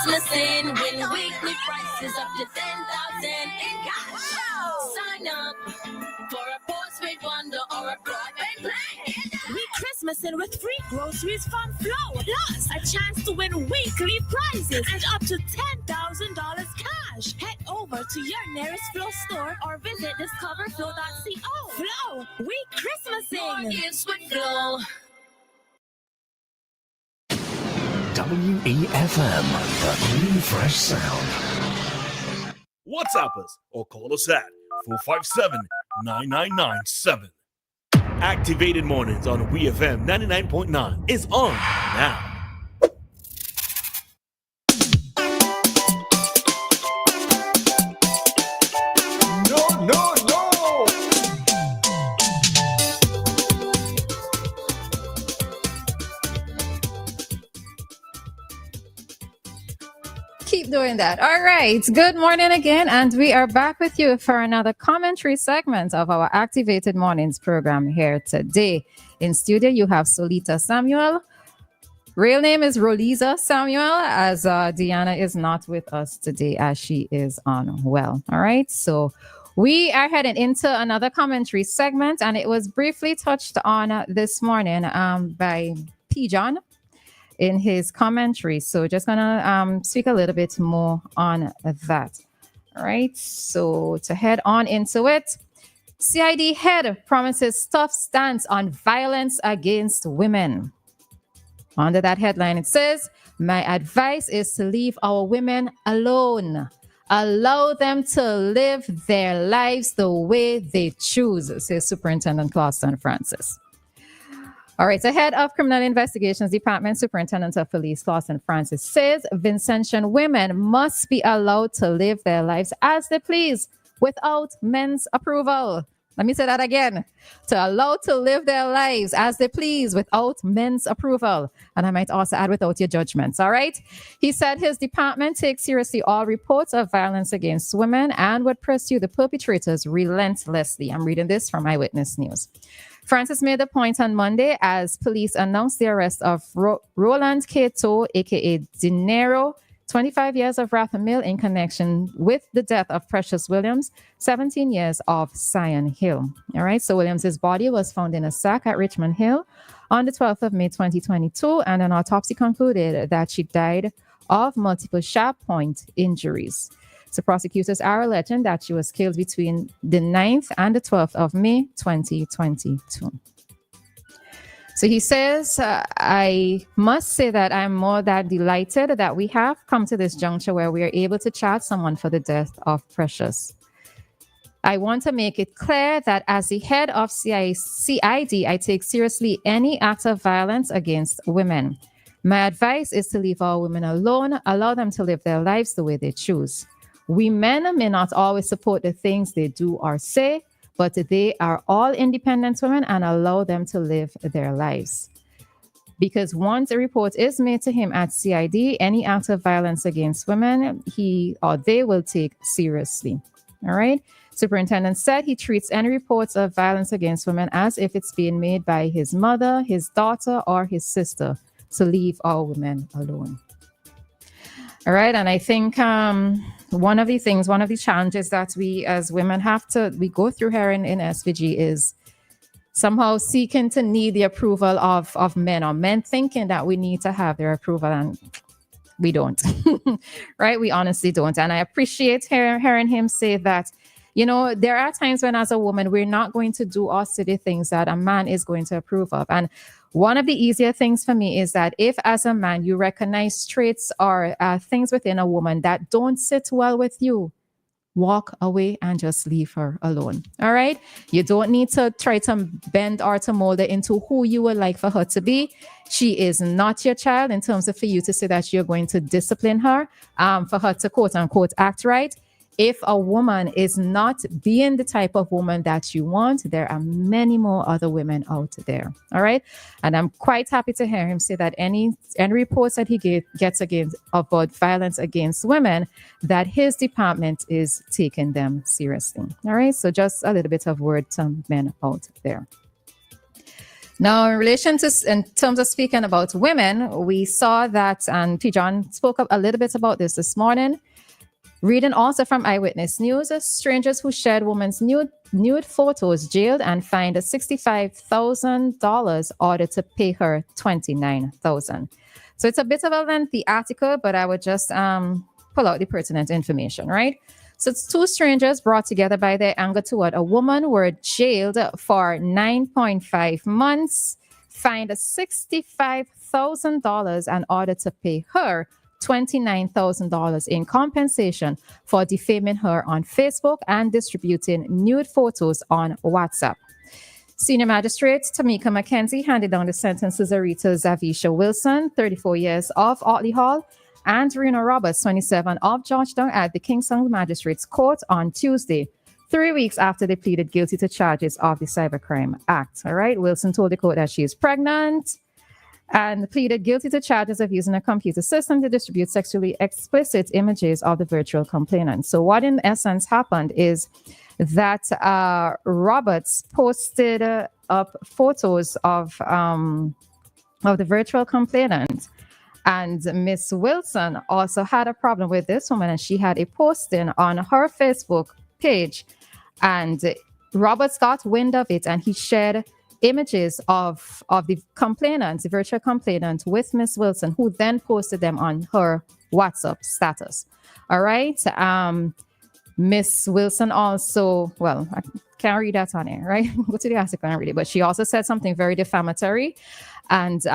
Christmasing, win weekly prices up to 10,000 in cash. Sign up for a postpaid bundle or a broadband plan. We Christmasing with free groceries from Flow, plus a chance to win weekly prizes and up to $10,000 cash. Head over to your nearest Flow store or visit discoverflow.co. Flow, we Christmasing. More gifts with Flow. WEFM, the clean, fresh sound. WhatsApp us or call us at 457-9997. Activated Mornings on WEFM 99.9 is on now. No. Keep doing that. All right. Good morning again. And we are back with you for another commentary segment of our Activated Mornings program here today. In studio, you have Solita Samuel. Real name is Roleza Samuel, as Dianna is not with us today as she is unwell. All right. So we are heading into another commentary segment, and it was briefly touched on this morning by P. John in his commentary. So just gonna speak a little bit more on that. All right. So to head on into it, CID head promises tough stance on violence against women. Under that headline, it says, "My advice is to leave our women alone. Allow them to live their lives the way they choose," says Superintendent Clauston Francis. All right, so Head of Criminal Investigations Department Superintendent of Police Clauston Francis says Vincentian women must be allowed to live their lives as they please without men's approval. Let me say that again. To allow to live their lives as they please without men's approval. And I might also add without your judgments, all right? He said his department takes seriously all reports of violence against women and would pursue the perpetrators relentlessly. I'm reading this from Eyewitness News. Francis made the point on Monday as police announced the arrest of Roland Cato, a.k.a. Dinero, 25 years of Ratham Mill in connection with the death of Precious Williams, 17 years of Sion Hill. All right, so Williams's body was found in a sack at Richmond Hill on the 12th of May 2022, and an autopsy concluded that she died of multiple sharp point injuries. So prosecutors are alleging that she was killed between the 9th and the 12th of May 2022. So he says, I must say that I'm more than delighted that we have come to this juncture where we are able to charge someone for the death of Precious. I want to make it clear that as the head of CID, I take seriously any act of violence against women. My advice is to leave our women alone, allow them to live their lives the way they choose. We men may not always support the things they do or say, but they are all independent women and allow them to live their lives. Because once a report is made to him at CID, any act of violence against women, he or they will take seriously. All right. Superintendent said he treats any reports of violence against women as if it's being made by his mother, his daughter, or his sister, to leave all women alone. All right. And I think one of the challenges that we as women we go through here in SVG is somehow seeking to need the approval of men, or men thinking that we need to have their approval, and we don't. Right? We honestly don't. And I appreciate hearing him say that, you know, there are times when as a woman, we're not going to do or say the things that a man is going to approve of. And one of the easier things for me is that if as a man you recognize traits or things within a woman that don't sit well with you, walk away and just leave her alone. All right. You don't need to try to bend or to mold her into who you would like for her to be. She is not your child in terms of for you to say that you're going to discipline her, for her to quote unquote act right. If a woman is not being the type of woman that you want, there are many more other women out there. All right. And I'm quite happy to hear him say that any reports that he gets about violence against women, that his department is taking them seriously. All right. So just a little bit of word to men out there. Now, in terms of speaking about women, we saw that, and P. John spoke up a little bit about this morning. Reading also from Eyewitness News, strangers who shared women's nude photos jailed and fined $65,000, ordered to pay her $29,000. So it's a bit of a lengthy article, but I would just pull out the pertinent information, right? So it's two strangers brought together by their anger toward a woman were jailed for 9.5 months, fined $65,000, and ordered to pay her $29,000 in compensation for defaming her on Facebook and distributing nude photos on WhatsApp. Senior Magistrate Tamika McKenzie handed down the sentences to Rita Zavisha Wilson, 34 years, of Otley Hall, and Rena Roberts, 27, of Georgetown, at the Kingston Magistrates Court on Tuesday, 3 weeks after they pleaded guilty to charges of the Cybercrime Act. All right. Wilson told the court that she is pregnant and pleaded guilty to charges of using a computer system to distribute sexually explicit images of the virtual complainant. So what in essence happened is that Roberts posted up photos of the virtual complainant. And Miss Wilson also had a problem with this woman, and she had a posting on her Facebook page. And Roberts got wind of it, and he shared images of the complainant, the virtual complainant, with Miss Wilson, who then posted them on her WhatsApp status. All right. Miss Wilson also, well, I can't read that on air, right? Go to the article and read it. But she also said something very defamatory and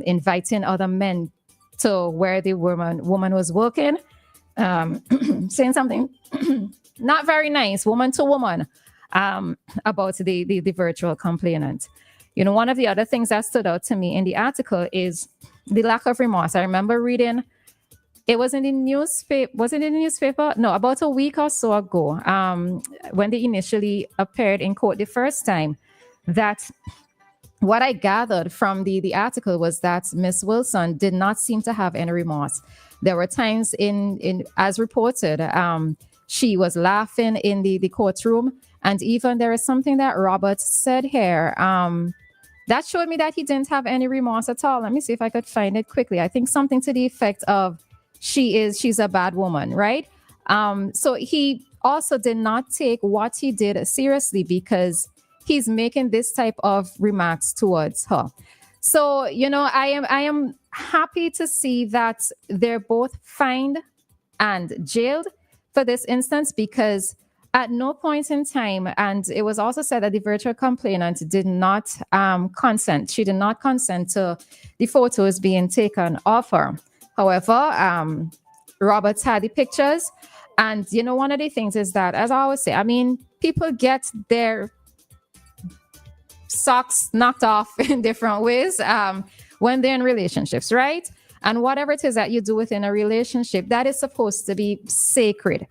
inviting other men to where the woman was working, saying something not very nice, woman to woman, about the virtual complainant. You know, one of the other things that stood out to me in the article is the lack of remorse. I remember reading, it was in the newspaper. Was it in the newspaper? No, about a week or so ago, when they initially appeared in court the first time, that what I gathered from the article was that Miss Wilson did not seem to have any remorse. There were times in as reported, she was laughing in the courtroom. And even there is something that Robert said here that showed me that he didn't have any remorse at all. Let me see if I could find it quickly. I think something to the effect of she's a bad woman, right? So he also did not take what he did seriously because he's making this type of remarks towards her. So, you know, I am happy to see that they're both fined and jailed for this instance, because at no point in time, and it was also said that the virtual complainant did not consent. She did not consent to the photos being taken of her. However, Roberts had the pictures. And, you know, one of the things is that, as I always say, I mean, people get their socks knocked off in different ways when they're in relationships, right? And whatever it is that you do within a relationship, that is supposed to be sacred.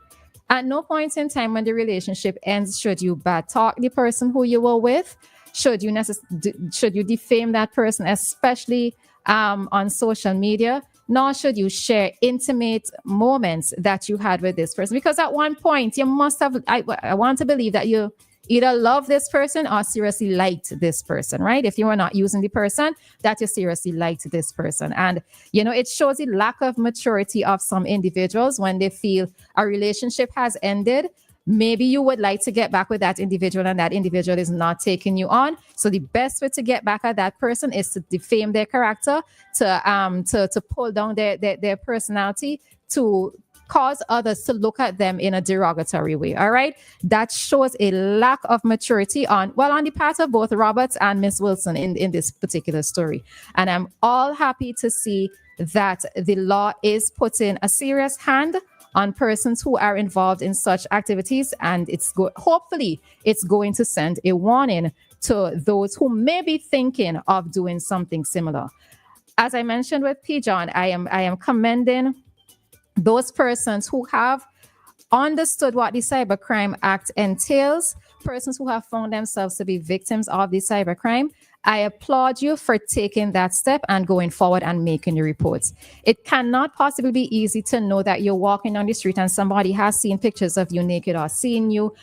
At no point in time when the relationship ends should you bad talk the person who you were with. Should you defame that person, especially on social media. Nor should you share intimate moments that you had with this person, because at one point you must have. I want to believe that you either love this person or seriously liked this person, right? If you are not using the person, that you seriously liked this person. And, you know, it shows the lack of maturity of some individuals when they feel a relationship has ended. Maybe you would like to get back with that individual and that individual is not taking you on. So the best way to get back at that person is to defame their character, to pull down their personality, to cause others to look at them in a derogatory way. All right. That shows a lack of maturity on the part of both Roberts and Miss Wilson in this particular story. And I'm all happy to see that the law is putting a serious hand on persons who are involved in such activities. And hopefully it's going to send a warning to those who may be thinking of doing something similar. As I mentioned with P. John, I am commending those persons who have understood what the Cybercrime Act entails, persons who have found themselves to be victims of the cybercrime. I applaud you for taking that step and going forward and making the reports. It cannot possibly be easy to know that you're walking on the street and somebody has seen pictures of you naked or seen you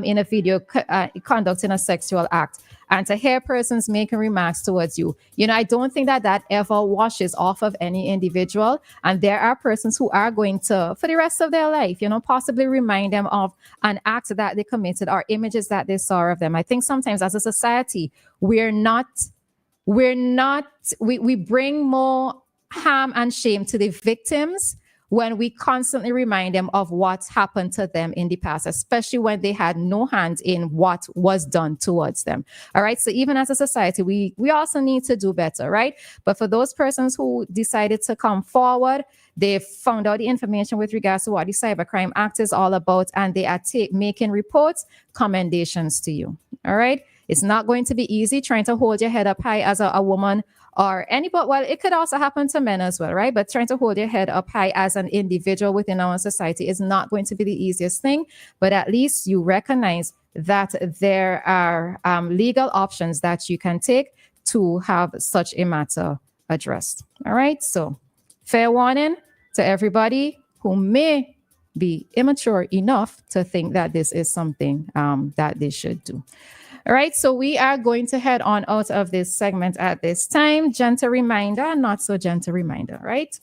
in a video conducting a sexual act. and to hear persons making remarks towards you. I don't think that ever washes off of any individual. And there are persons who are going to, for the rest of their life, possibly remind them of an act that they committed or images that they saw of them. I think sometimes as a society, we bring more harm and shame to the victims when we constantly remind them of what's happened to them in the past, especially when they had no hand in what was done towards them. All right. So even as a society, we also need to do better, right? But for those persons who decided to come forward, they found out the information with regards to what the Cybercrime Act is all about, and they are making reports. Commendations to you. All right. It's not going to be easy trying to hold your head up high as a woman or anybody. Well, it could also happen to men as well, right? But trying to hold your head up high as an individual within our society is not going to be the easiest thing. But at least you recognize that there are legal options that you can take to have such a matter addressed. All right. So fair warning to everybody who may be immature enough to think that this is something that they should do. All right, so we are going to head on out of this segment at this time. Gentle reminder, not so gentle reminder, right?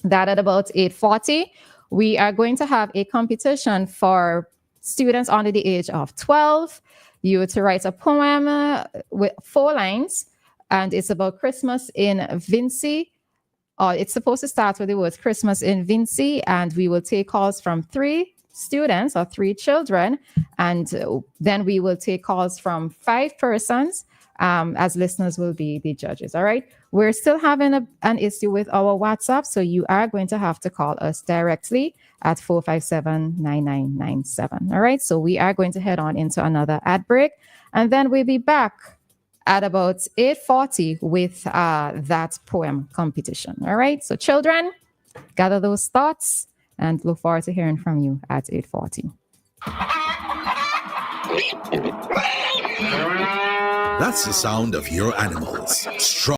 That at about 8:40, we are going to have a competition for students under the age of 12. You to write a poem with 4 lines, and it's about Christmas in Vincy. It's supposed to start with the words Christmas in Vincy, and we will take calls from 3 students or 3 children, and then we will take calls from 5 persons, as listeners will be the judges. All right, we're still having an issue with our WhatsApp, so you are going to have to call us directly at 457-9997. All right, so we are going to head on into another ad break, and then we'll be back at about 8:40 with that poem competition. All right, so children, gather those thoughts and look forward to hearing from you at 8:40. That's the sound of your animals. Strong.